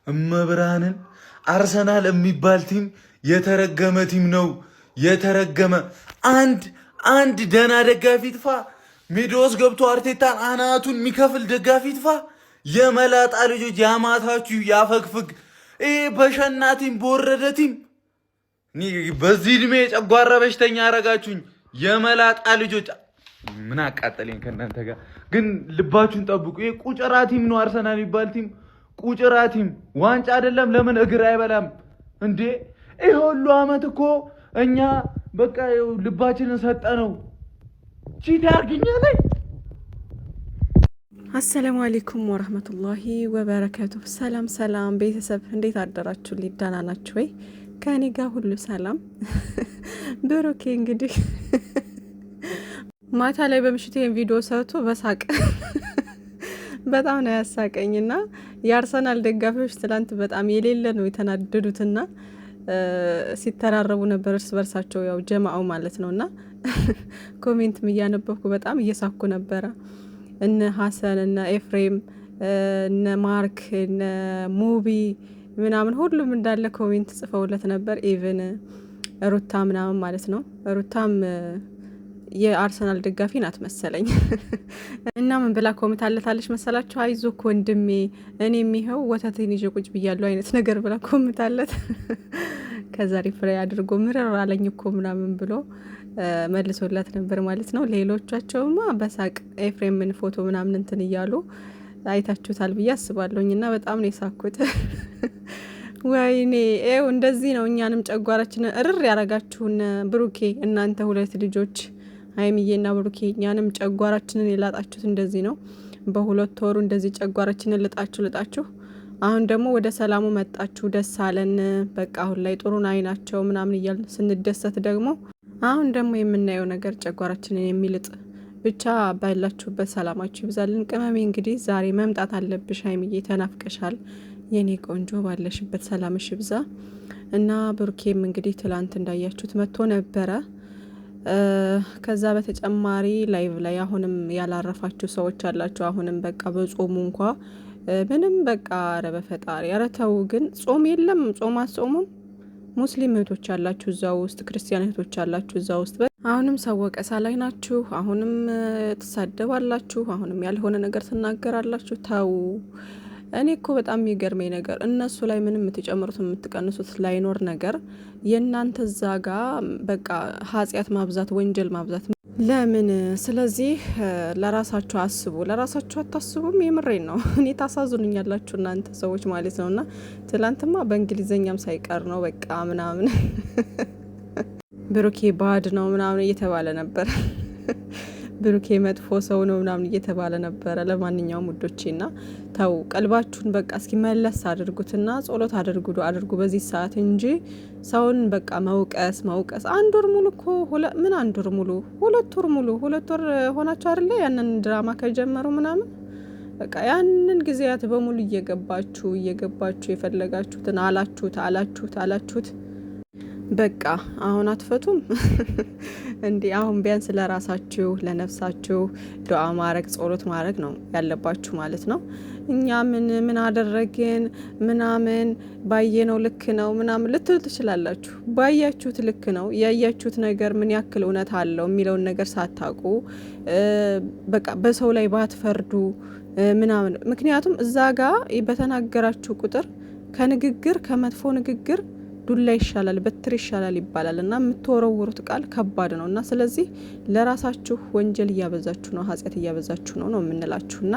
እመብርሃንን አርሰናል የሚባል ቲም የተረገመ ቲም ነው። የተረገመ አንድ ደና ደጋፊ ይጥፋ። ሜዳ ውስጥ ገብቶ አርቴታን አናቱን የሚከፍል ደጋፊ ይጥፋ። የመላጣ ልጆች ያማታችሁ ያፈግፍግ። ይሄ በሸና ቲም በወረደ ቲም በዚህ እድሜ የጨጓራ በሽተኛ አረጋችሁኝ። የመላጣ ልጆች ምን አቃጠለኝ ከእናንተ ጋር ግን ልባችሁን ጠብቁ። ይሄ ቁጭራ ቲም ነው። አርሰናል የሚባል ቲም ቁጭራ ቲም ዋንጫ አይደለም። ለምን እግር አይበላም እንዴ? ይሄ ሁሉ አመት እኮ እኛ በቃ ልባችንን ሰጠ ነው። ቺት ያርግኛለኝ። አሰላሙ አለይኩም ወራህመቱላሂ ወበረካቱ። ሰላም ቤተሰብ እንዴት አደራችሁ? ሊዳና ናችሁ ወይ? ከኔ ጋር ሁሉ ሰላም። ብሩኬ እንግዲህ ማታ ላይ በምሽት ይሄን ቪዲዮ ሰርቶ በሳቅ በጣም ነው ያሳቀኝና የአርሰናል ደጋፊዎች ትላንት በጣም የሌለ ነው የተናደዱትና ሲተራረቡ ነበር እርስ በርሳቸው ያው ጀማአው ማለት ነውና ኮሜንትም እያነበብኩ በጣም እየሳኩ ነበረ። እነ ሀሰን እነ ኤፍሬም እነ ማርክ እነ ሙቢ ምናምን ሁሉም እንዳለ ኮሜንት ጽፈውለት ነበር። ኢቭን ሩታ ምናምን ማለት ነው። ሩታም የአርሰናል ደጋፊ ናት መሰለኝ እና ምን ብላ ኮምታለታለች መሰላችሁ? አይዞክ ወንድሜ እኔም ይኸው ወተቴን ይዤ ቁጭ ብያለሁ አይነት ነገር ብላ ኮምታለት። ከዛ ሪፍሬ አድርጎ ምርር አለኝ እኮ ምናምን ብሎ መልሶላት ነበር ማለት ነው። ሌሎቻቸውማ በሳቅ ኤፍሬምን ፎቶ ምናምን እንትን እያሉ አይታችሁታል ብዬ አስባለሁኝ እና በጣም ነው የሳኩት። ወይኔ ኤው እንደዚህ ነው እኛንም ጨጓራችንን እርር ያረጋችሁን ብሩኬ፣ እናንተ ሁለት ልጆች ሀይሚዬና ብሩኬ እኛንም ጨጓራችንን የላጣችሁት እንደዚህ ነው። በሁለት ወሩ እንደዚህ ጨጓራችንን ልጣችሁ አሁን ደግሞ ወደ ሰላሙ መጣችሁ። ደስ አለን በቃ አሁን ላይ ጥሩ ናቸው ምናምን እያል ስንደሰት ደግሞ አሁን ደግሞ የምናየው ነገር ጨጓራችንን የሚልጥ ብቻ። ባላችሁበት ሰላማችሁ ይብዛልን። ቅመሜ እንግዲህ ዛሬ መምጣት አለብሽ ሀይሚዬ፣ ተናፍቀሻል የኔ ቆንጆ፣ ባለሽበት ሰላምሽ ይብዛ። እና ብሩኬም እንግዲህ ትላንት እንዳያችሁት መጥቶ ነበረ። ከዛ በተጨማሪ ላይቭ ላይ አሁንም ያላረፋችሁ ሰዎች አላችሁ። አሁንም በቃ በጾሙ እንኳ ምንም በቃ ኧረ በፈጣሪ ኧረ ተው። ግን ጾም የለም ጾም አጾሙም። ሙስሊም እህቶች አላችሁ እዛ ውስጥ፣ ክርስቲያን እህቶች አላችሁ እዛ ውስጥ። አሁንም ሰው ወቀሳ ላይ ናችሁ። አሁንም ትሳደባላችሁ። አሁንም ያልሆነ ነገር ትናገራላችሁ። ተው። እኔ እኮ በጣም የሚገርመኝ ነገር እነሱ ላይ ምንም የምትጨምሩት የምትቀንሱት ላይኖር ነገር የእናንተ እዛ ጋ በቃ ኃጢአት ማብዛት፣ ወንጀል ማብዛት ለምን? ስለዚህ ለራሳችሁ አስቡ። ለራሳችሁ አታስቡም? የምሬን ነው። እኔ ታሳዝኑኛላችሁ እናንተ ሰዎች ማለት ነው። እና ትላንትማ በእንግሊዘኛም ሳይቀር ነው በቃ ምናምን ብሩኬ ባድ ነው ምናምን እየተባለ ነበር። ብሩኬ መጥፎ ሰው ነው ምናምን እየተባለ ነበረ። ለማንኛውም ውዶቼና ተው፣ ቀልባችሁን በቃ እስኪ መለስ አድርጉትና ጸሎት አድርጉ በዚህ ሰዓት እንጂ ሰውን በቃ መውቀስ አንድ ወር ሙሉ እኮ ምን አንድ ወር ሙሉ ሁለት ወር ሆናችሁ አይደለ? ያንን ድራማ ከጀመሩ ምናምን በቃ ያንን ጊዜያት በሙሉ እየገባችሁ የፈለጋችሁትን አላችሁት። በቃ አሁን አትፈቱም እንዴ? አሁን ቢያንስ ለራሳችሁ ለነፍሳችሁ ዱዓ ማድረግ ጸሎት ማድረግ ነው ያለባችሁ ማለት ነው። እኛ ምን አደረግን ምናምን ባየነው ልክ ነው ምናምን ልትሉ ትችላላችሁ። ባያችሁት ልክ ነው ያያችሁት ነገር ምን ያክል እውነት አለው የሚለውን ነገር ሳታውቁ በቃ በሰው ላይ ባትፈርዱ ምናምን። ምክንያቱም እዛ ጋር በተናገራችሁ ቁጥር ከንግግር ከመጥፎ ንግግር ዱላ ይሻላል በትር ይሻላል ይባላል እና የምትወረውሩት ቃል ከባድ ነው። እና ስለዚህ ለራሳችሁ ወንጀል እያበዛችሁ ነው፣ ኃጢአት እያበዛችሁ ነው የምንላችሁ። እና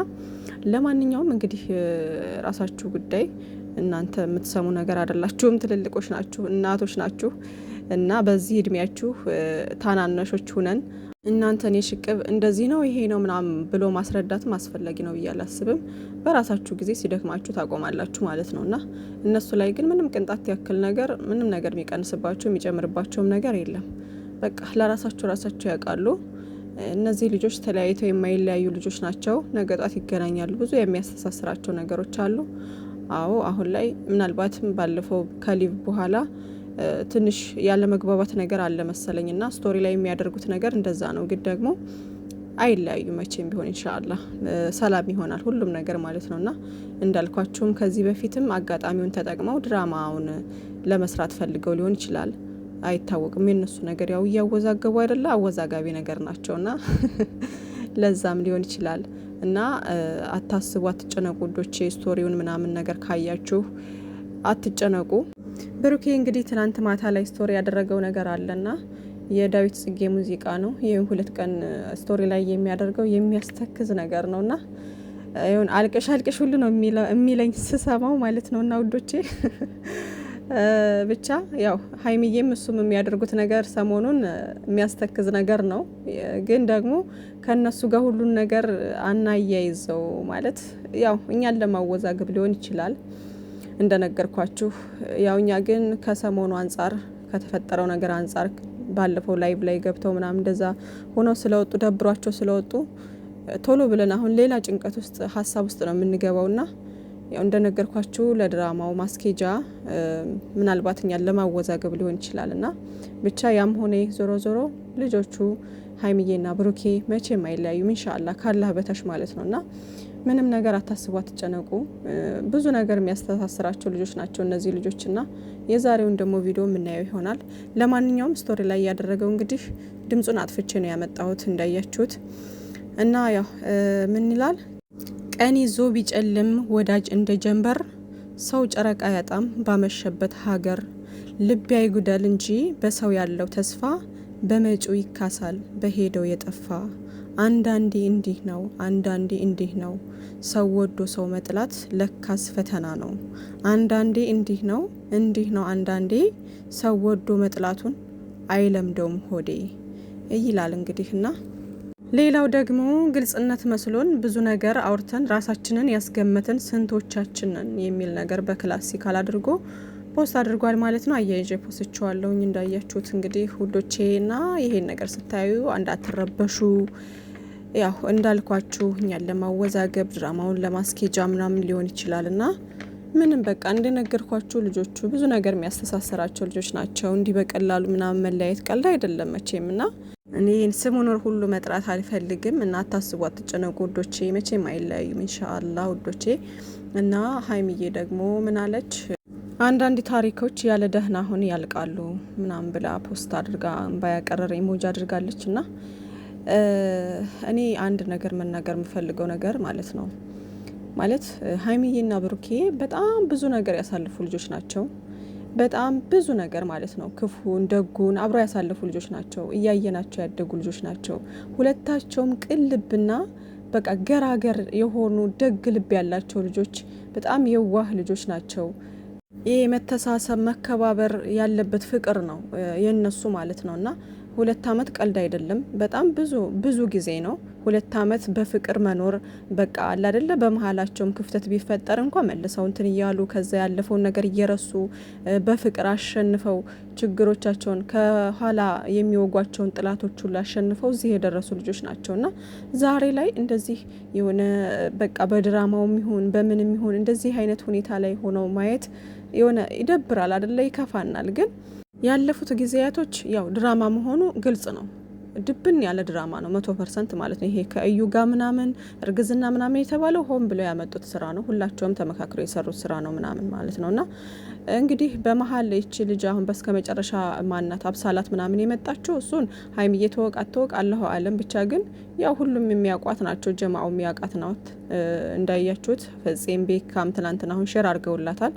ለማንኛውም እንግዲህ ራሳችሁ ጉዳይ። እናንተ የምትሰሙ ነገር አይደላችሁም። ትልልቆች ናችሁ፣ እናቶች ናችሁ። እና በዚህ እድሜያችሁ ታናናሾች ሁነን እናንተን የሽቅብ እንደዚህ ነው ይሄ ነው ምናምን ብሎ ማስረዳትም አስፈላጊ ነው ብዬ አላስብም። በራሳችሁ ጊዜ ሲደክማችሁ ታቆማላችሁ ማለት ነው። እና እነሱ ላይ ግን ምንም ቅንጣት ያክል ነገር ምንም ነገር የሚቀንስባቸው የሚጨምርባቸውም ነገር የለም። በቃ ራሳቸው ያውቃሉ። እነዚህ ልጆች ተለያይተው የማይለያዩ ልጆች ናቸው። ነገ ጧት ይገናኛሉ። ብዙ የሚያስተሳስራቸው ነገሮች አሉ። አዎ አሁን ላይ ምናልባትም ባለፈው ከሊቭ በኋላ ትንሽ ያለ መግባባት ነገር አለ መሰለኝና ስቶሪ ላይ የሚያደርጉት ነገር እንደዛ ነው። ግን ደግሞ አይለያዩ መቼም ቢሆን ኢንሻአላህ ሰላም ይሆናል ሁሉም ነገር ማለት ነውና እንዳልኳችሁም ከዚህ በፊትም አጋጣሚውን ተጠቅመው ድራማውን ለመስራት ፈልገው ሊሆን ይችላል። አይታወቅም። የነሱ ነገር ያው እያወዛገቡ አይደለ? አወዛጋቢ ነገር ናቸውና ለዛም ሊሆን ይችላል። እና አታስቡ፣ አትጨነቁ ውዶቼ። ስቶሪውን ምናምን ነገር ካያችሁ አትጨነቁ። ብሩኬ እንግዲህ ትናንት ማታ ላይ ስቶሪ ያደረገው ነገር አለና የዳዊት ጽጌ ሙዚቃ ነው። ይህን 2 ቀን ስቶሪ ላይ የሚያደርገው የሚያስተክዝ ነገር ነውና ይሁን አልቅሽ አልቅሽ ሁሉ ነው የሚለኝ ስሰማው ማለት ነውና ውዶቼ ብቻ ያው ሀይሚዬም እሱም የሚያደርጉት ነገር ሰሞኑን የሚያስተክዝ ነገር ነው። ግን ደግሞ ከነሱ ጋር ሁሉን ነገር አናያይዘው ማለት ያው እኛን ለማወዛገብ ሊሆን ይችላል እንደነገርኳችሁ። ያው እኛ ግን ከሰሞኑ አንጻር ከተፈጠረው ነገር አንጻር ባለፈው ላይቭ ላይ ገብተው ምናምን እንደዛ ሆነው ስለወጡ ደብሯቸው ስለወጡ ቶሎ ብለን አሁን ሌላ ጭንቀት ውስጥ ሀሳብ ውስጥ ነው የምንገባውና ያው እንደነገርኳችሁ ለድራማው ማስኬጃ ምናልባት እኛን ለማወዛገብ ሊሆን ይችላልና ብቻ ያም ሆነ ዞሮ ዞሮ ልጆቹ ሀይሚዬና ብሩኬ መቼም አይለያዩም ኢንሻአላህ ካላህ በታች ማለት ነውና ምንም ነገር አታስቡ፣ አትጨነቁ። ብዙ ነገር የሚያስተሳስራቸው ልጆች ናቸው እነዚህ ልጆችና የዛሬውን ደግሞ ቪዲዮ የምናየው ይሆናል። ለማንኛውም ስቶሪ ላይ ያደረገው እንግዲህ ድምጹን አጥፍቼ ነው ያመጣሁት እንዳያችሁት እና ያው ምን ይላል? ቀን ይዞ ቢጨልም ወዳጅ እንደ ጀንበር ሰው ጨረቃ ያጣም ባመሸበት ሀገር ልብ አይጉደል እንጂ በሰው ያለው ተስፋ በመጪው ይካሳል በሄደው የጠፋ አንዳንዴ እንዲህ ነው አንዳንዴ እንዲህ ነው ሰው ወዶ ሰው መጥላት ለካስ ፈተና ነው። አንዳንዴ እንዲህ ነው አንዳንዴ ሰው ወዶ መጥላቱን አይለምደውም ሆዴ ይላል እንግዲህና ሌላው ደግሞ ግልጽነት መስሎን ብዙ ነገር አውርተን ራሳችንን ያስገመትን ስንቶቻችንን የሚል ነገር በክላሲካል አድርጎ ፖስት አድርጓል ማለት ነው። አያይዤ ፖስቸዋለሁኝ እንዳያችሁት እንግዲህ ውዶቼና ይሄን ነገር ስታዩ እንዳትረበሹ። ያው እንዳልኳችሁ እኛን ለማወዛገብ ድራማውን ለማስኬጃ ምናምን ሊሆን ይችላልና ምንም በቃ እንደነገርኳችሁ ልጆቹ ብዙ ነገር የሚያስተሳሰራቸው ልጆች ናቸው። እንዲህ በቀላሉ ምናምን መለያየት ቀልድ አይደለም መቼምና እኔ ስሙን ሁሉ መጥራት አልፈልግም እና አታስቡ፣ አትጨነቁ ውዶቼ። መቼም አይለያዩም ኢንሻአላህ ውዶቼ። እና ሀይሚዬ ደግሞ ምን አለች? አንዳንድ ታሪኮች ያለ ደህና አሁን ያልቃሉ ምናምን ብላ ፖስት አድርጋ ባያቀረረ ኢሞጂ አድርጋለች። እና እኔ አንድ ነገር መናገር የምፈልገው ነገር ማለት ነው ማለት ሀይሚዬና ብሩኬ በጣም ብዙ ነገር ያሳልፉ ልጆች ናቸው። በጣም ብዙ ነገር ማለት ነው ክፉን ደጉን አብረው ያሳለፉ ልጆች ናቸው። እያየናቸው ያደጉ ልጆች ናቸው። ሁለታቸውም ቅልብና በቃ ገራገር የሆኑ ደግ ልብ ያላቸው ልጆች፣ በጣም የዋህ ልጆች ናቸው። ይህ መተሳሰብ መከባበር ያለበት ፍቅር ነው የነሱ ማለት ነውና 2 አመት ቀልድ አይደለም። በጣም ብዙ ጊዜ ነው 2 አመት በፍቅር መኖር። በቃ አለ አይደለ? በመሀላቸውም ክፍተት ቢፈጠር እንኳን መልሰው እንትን እያሉ ከዛ ያለፈውን ነገር እየረሱ በፍቅር አሸንፈው ችግሮቻቸውን ከኋላ የሚወጓቸውን ጥላቶች ሁሉ አሸንፈው እዚህ የደረሱ ልጆች ናቸውና ዛሬ ላይ እንደዚህ የሆነ በቃ በድራማውም ይሁን በምንም ይሁን እንደዚህ አይነት ሁኔታ ላይ ሆነው ማየት የሆነ ይደብራል አይደለ? ይከፋናል። ግን ያለፉት ጊዜያቶች ያው ድራማ መሆኑ ግልጽ ነው። ድብን ያለ ድራማ ነው 100% ማለት ነው። ይሄ ከእዩ ጋር ምናምን እርግዝና ምናምን የተባለው ሆን ብለው ያመጡት ስራ ነው። ሁላቸውም ተመካክረው የሰሩት ስራ ነው ምናምን ማለት ነውና እንግዲህ በመሀል እቺ ልጅ አሁን በስከ መጨረሻ ማናት አብሳላት ምናምን የመጣችው እሱን ሀይሚዬ ተወቅ አትወቅ አለሁ አለም ብቻ ግን ያው ሁሉም የሚያውቋት ናቸው። ጀማው የሚያውቃት ናት። እንዳያችሁት ፈጼም ቤካም ትናንትና አሁን ሼር አድርገውላታል።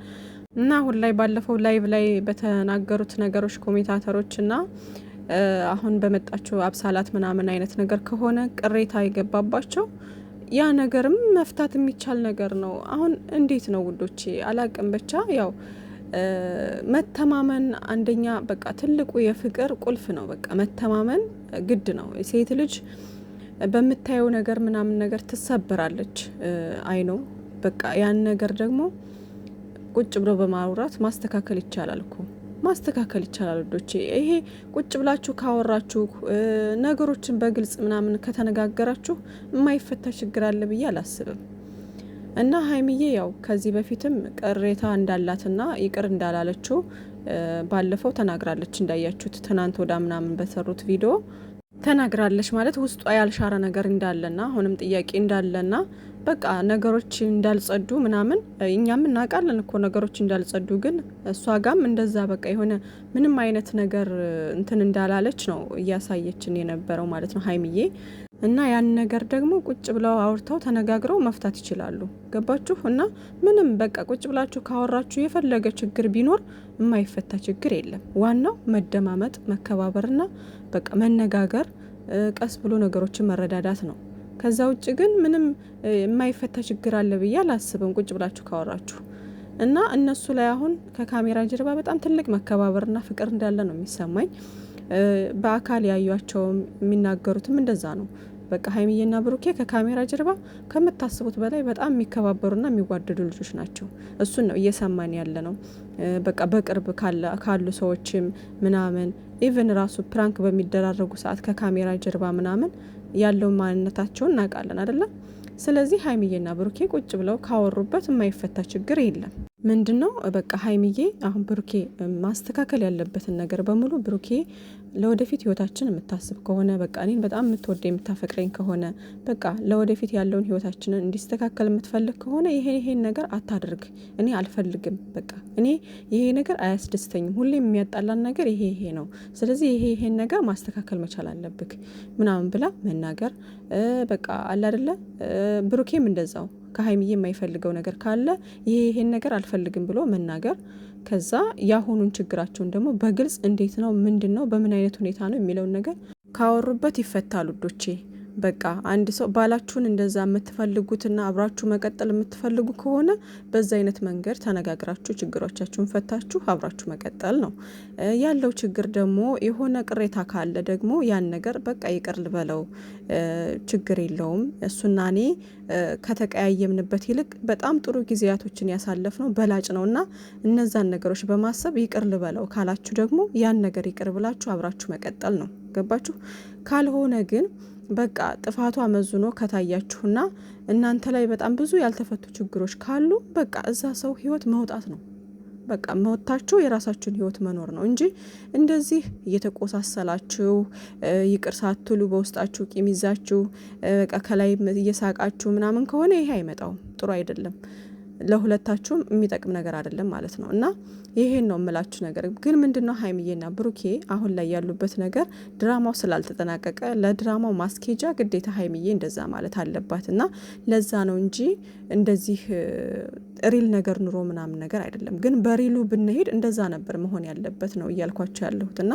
እና አሁን ላይ ባለፈው ላይቭ ላይ በተናገሩት ነገሮች ኮሜንታተሮችና አሁን በመጣቸው አብሳላት ምናምን አይነት ነገር ከሆነ ቅሬታ የገባባቸው ያ ነገርም መፍታት የሚቻል ነገር ነው። አሁን እንዴት ነው ውዶቼ አላቅም። ብቻ ያው መተማመን አንደኛ በቃ ትልቁ የፍቅር ቁልፍ ነው። በቃ መተማመን ግድ ነው። ሴት ልጅ በምታየው ነገር ምናምን ነገር ትሰበራለች። አይ ነው በቃ ያን ነገር ደግሞ ቁጭ ብሎ በማውራት ማስተካከል ይቻላል እኮ ማስተካከል ይቻላል ወዶቼ። ይሄ ቁጭ ብላችሁ ካወራችሁ ነገሮችን በግልጽ ምናምን ከተነጋገራችሁ የማይፈታ ችግር አለ ብዬ አላስብም። እና ሀይሚዬ ያው ከዚህ በፊትም ቅሬታ እንዳላትና ይቅር እንዳላለችው ባለፈው ተናግራለች። እንዳያችሁት ትናንት ወዳ ምናምን በሰሩት ቪዲዮ ተናግራለች ማለት ውስጧ ያልሻረ ነገር እንዳለና አሁንም ጥያቄ እንዳለና በቃ ነገሮች እንዳልጸዱ ምናምን እኛም እናውቃለን እኮ ነገሮች እንዳልጸዱ፣ ግን እሷ ጋም እንደዛ በቃ የሆነ ምንም አይነት ነገር እንትን እንዳላለች ነው እያሳየችን የነበረው ማለት ነው ሀይሚዬ። እና ያን ነገር ደግሞ ቁጭ ብለው አውርተው ተነጋግረው መፍታት ይችላሉ። ገባችሁ? እና ምንም በቃ ቁጭ ብላችሁ ካወራችሁ የፈለገ ችግር ቢኖር የማይፈታ ችግር የለም። ዋናው መደማመጥ፣ መከባበርና በቃ መነጋገር፣ ቀስ ብሎ ነገሮችን መረዳዳት ነው። ከዛ ውጭ ግን ምንም የማይፈታ ችግር አለ ብዬ አላስብም ቁጭ ብላችሁ ካወራችሁ። እና እነሱ ላይ አሁን ከካሜራ ጀርባ በጣም ትልቅ መከባበርና ፍቅር እንዳለ ነው የሚሰማኝ። በአካል ያዩቸውም የሚናገሩትም እንደዛ ነው። በቃ ሀይሚዬና ብሩኬ ከካሜራ ጀርባ ከምታስቡት በላይ በጣም የሚከባበሩና የሚዋደዱ ልጆች ናቸው። እሱን ነው እየሰማን ያለ ነው። በቃ በቅርብ ካሉ ሰዎችም ምናምን ኢቨን ራሱ ፕራንክ በሚደራረጉ ሰዓት ከካሜራ ጀርባ ምናምን ያለው ማንነታቸውን እናውቃለን አይደለም። ስለዚህ ሀይሚዬና ብሩኬ ቁጭ ብለው ካወሩበት የማይፈታ ችግር የለም። ምንድነው በቃ ሀይሚዬ አሁን ብሩኬ ማስተካከል ያለበትን ነገር በሙሉ ብሩኬ ለወደፊት ህይወታችን የምታስብ ከሆነ በቃ እኔን በጣም የምትወደ የምታፈቅረኝ ከሆነ በቃ ለወደፊት ያለውን ህይወታችንን እንዲስተካከል የምትፈልግ ከሆነ ይሄን ነገር አታድርግ፣ እኔ አልፈልግም፣ በቃ እኔ ይሄ ነገር አያስደስተኝም፣ ሁሌም የሚያጣላን ነገር ይሄ ነው፣ ስለዚህ ይሄን ነገር ማስተካከል መቻል አለብክ ምናምን ብላ መናገር በቃ አለ አይደለ። ብሩኬም እንደዛው ከሀይሚዬ የማይፈልገው ነገር ካለ ይሄን ነገር አልፈልግም ብሎ መናገር፣ ከዛ ያሁኑን ችግራቸውን ደግሞ በግልጽ እንዴት ነው ምንድን ነው በምን አይነት ሁኔታ ነው የሚለውን ነገር ካወሩበት ይፈታሉ ዶቼ። በቃ አንድ ሰው ባላችሁን እንደዛ የምትፈልጉትና አብራችሁ መቀጠል የምትፈልጉ ከሆነ በዛ አይነት መንገድ ተነጋግራችሁ ችግሮቻችሁን ፈታችሁ አብራችሁ መቀጠል ነው ያለው። ችግር ደግሞ የሆነ ቅሬታ ካለ ደግሞ ያን ነገር በቃ ይቅር ልበለው፣ ችግር የለውም እሱና እኔ ከተቀያየምንበት ይልቅ በጣም ጥሩ ጊዜያቶችን ያሳለፍ ነው በላጭ ነው እና እነዛን ነገሮች በማሰብ ይቅር ልበለው ካላችሁ ደግሞ ያን ነገር ይቅር ብላችሁ አብራችሁ መቀጠል ነው። ገባችሁ? ካልሆነ ግን በቃ ጥፋቷ መዝኖ ከታያችሁና እናንተ ላይ በጣም ብዙ ያልተፈቱ ችግሮች ካሉ በቃ እዛ ሰው ህይወት መውጣት ነው። በቃ መውጣታችሁ የራሳችሁን ህይወት መኖር ነው እንጂ እንደዚህ እየተቆሳሰላችሁ ይቅር ሳትሉ በውስጣችሁ ቂም ይዛችሁ በቃ ከላይ እየሳቃችሁ ምናምን ከሆነ ይሄ አይመጣውም፣ ጥሩ አይደለም፣ ለሁለታችሁም የሚጠቅም ነገር አይደለም ማለት ነው። እና ይሄን ነው የምላችሁ ነገር። ግን ምንድነው ሀይሚዬና ብሩኬ አሁን ላይ ያሉበት ነገር ድራማው ስላልተጠናቀቀ ለድራማው ማስኬጃ ግዴታ ሀይሚዬ እንደዛ ማለት አለባት እና ለዛ ነው እንጂ እንደዚህ ሪል ነገር ኑሮ ምናምን ነገር አይደለም። ግን በሪሉ ብንሄድ እንደዛ ነበር መሆን ያለበት ነው እያልኳቸው ያለሁት። እና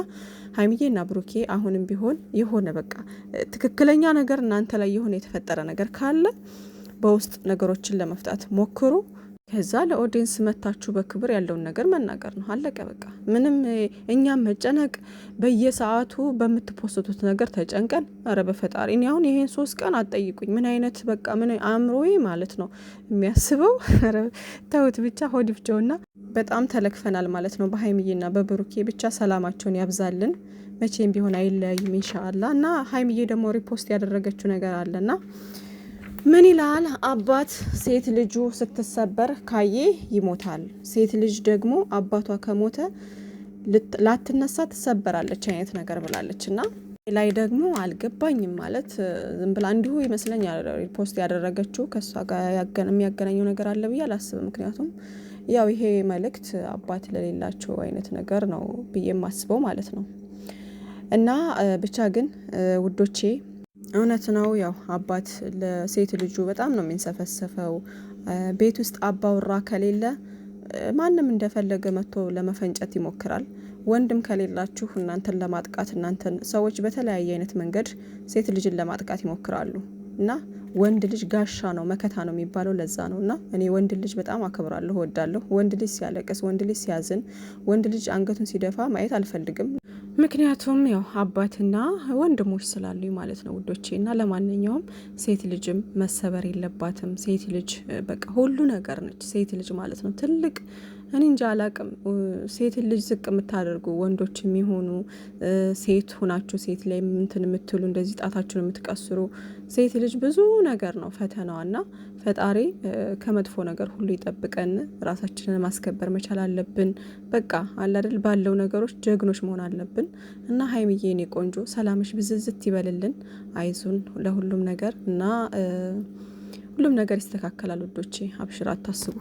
ሀይሚዬና ብሩኬ አሁንም ቢሆን የሆነ በቃ ትክክለኛ ነገር እናንተ ላይ የሆነ የተፈጠረ ነገር ካለ በውስጥ ነገሮችን ለመፍታት ሞክሩ። ከዛ ለኦዲየንስ መታችሁ በክብር ያለውን ነገር መናገር ነው። አለቀ በቃ። ምንም እኛም መጨነቅ በየሰዓቱ በምትፖስቱት ነገር ተጨንቀን፣ አረ በፈጣሪ እኔ አሁን ይሄን 3 ቀን አትጠይቁኝ። ምን አይነት በቃ ምን አእምሮዬ ማለት ነው የሚያስበው። ተውት ብቻ ሆድ ብቻውና በጣም ተለክፈናል ማለት ነው በሀይሚዬና በብሩኬ። ብቻ ሰላማቸውን ያብዛልን፣ መቼም ቢሆን አይለያይም ኢንሻአላህ። እና ሀይሚዬ ደግሞ ሪፖስት ያደረገችው ነገር አለና ምን ይላል? አባት ሴት ልጁ ስትሰበር ካየ ይሞታል፣ ሴት ልጅ ደግሞ አባቷ ከሞተ ላትነሳ ትሰበራለች አይነት ነገር ብላለች። እና ላይ ደግሞ አልገባኝም ማለት ዝም ብላ እንዲሁ ይመስለኛል ሪፖስት ያደረገችው። ከሷ ጋር የሚያገናኘው ነገር አለ ብዬ አላስብም። ምክንያቱም ያው ይሄ መልእክት አባት ለሌላቸው አይነት ነገር ነው ብዬ የማስበው ማለት ነው። እና ብቻ ግን ውዶቼ እውነት ነው። ያው አባት ለሴት ልጁ በጣም ነው የሚንሰፈሰፈው። ቤት ውስጥ አባውራ ከሌለ ማንም እንደፈለገ መጥቶ ለመፈንጨት ይሞክራል። ወንድም ከሌላችሁ እናንተን ለማጥቃት እናንተን ሰዎች በተለያየ አይነት መንገድ ሴት ልጅን ለማጥቃት ይሞክራሉ። እና ወንድ ልጅ ጋሻ ነው መከታ ነው የሚባለው ለዛ ነው። እና እኔ ወንድ ልጅ በጣም አከብራለሁ፣ እወዳለሁ። ወንድ ልጅ ሲያለቅስ፣ ወንድ ልጅ ሲያዝን፣ ወንድ ልጅ አንገቱን ሲደፋ ማየት አልፈልግም። ምክንያቱም ያው አባትና ወንድሞች ስላሉኝ ማለት ነው ውዶቼ። እና ለማንኛውም ሴት ልጅም መሰበር የለባትም። ሴት ልጅ በቃ ሁሉ ነገር ነች ሴት ልጅ ማለት ነው። ትልቅ እኔ እንጃ አላቅም። ሴትን ልጅ ዝቅ የምታደርጉ ወንዶች የሚሆኑ ሴት ሁናችሁ ሴት ላይ እንትን የምትሉ እንደዚህ ጣታችሁን የምትቀስሩ ሴት ልጅ ብዙ ነገር ነው ፈተናዋ እና ፈጣሪ ከመጥፎ ነገር ሁሉ ይጠብቀን። ራሳችንን ማስከበር መቻል አለብን። በቃ አላደል ባለው ነገሮች ጀግኖች መሆን አለብን እና ሀይሚዬ የኔ ቆንጆ ሰላምሽ ብዝዝት ይበልልን። አይዙን ለሁሉም ነገር እና ሁሉም ነገር ይስተካከላል ውዶቼ፣ አብሽር አታስቡ።